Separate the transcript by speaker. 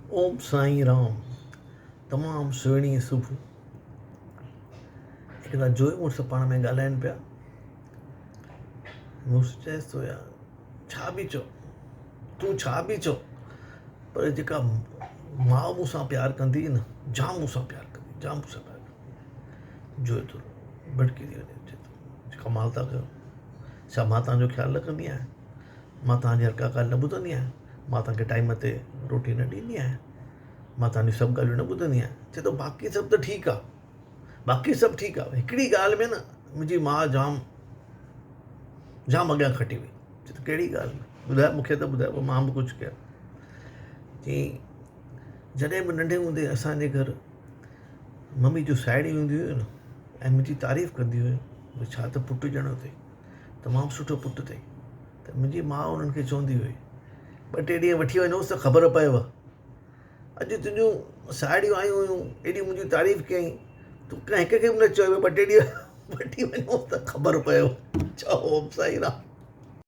Speaker 1: ओम साईं राम। तमामु सुहिणी सुबुह। हिकु ॾींहुं जोइ मुड़ुसु पाण में ॻाल्हाइनि पिया। मुड़ुसु चएसि थो यार छा बि चओ, तूं छा बि चओ, पर जेका माउ मूंसां प्यारु कंदी न, जाम मूंसां प्यारु कंदी, जाम मूंसां प्यारु कंदी। जोइ थोरो भड़की थी वञे, चए थो कमाल था कयो। छा मां तव्हांजो ख़्यालु न कंदी आहियां? मां तव्हांजी हर का ॻाल्हि न ॿुधंदी आहियां? मां तव्हांखे टाइम ते रोटी न ॾींदी आहियां? मां तव्हांजी सभु ॻाल्हियूं न ॿुधंदी आहियां? चए थो बाक़ी सभु त ठीकु आहे, बाक़ी सभु ठीकु आहे, हिकिड़ी ॻाल्हि में न मुंहिंजी माउ जाम जाम अॻियां खटी वई। चए थो कहिड़ी ॻाल्हि? ॿुधाए मूंखे त ॿुधाए, पोइ मां बि कुझु कयां। चई जॾहिं बि नंढे हूंदे असांजे घर मम्मी जूं साहेड़ियूं ईंदियूं हुयूं न, ऐं मुंहिंजी तारीफ़ कंदी हुयूं, भई छा त पुटु ॼणो अथई, तमामु सुठो पुटु अथई, त मुंहिंजी माउ उन्हनि खे चवंदी हुई 2-3 ॾींहं वठी वञोसि त ख़बर पएव। अॼु तुंहिंजूं साहेड़ियूं आयूं हुयूं, एॾी मुंहिंजी तारीफ़ कयईं, तूं कंहिं हिक खे बि न चयो 2-3 ॾींहं वठी वञोसि त ख़बर पएव। चओ ओम साईं राम।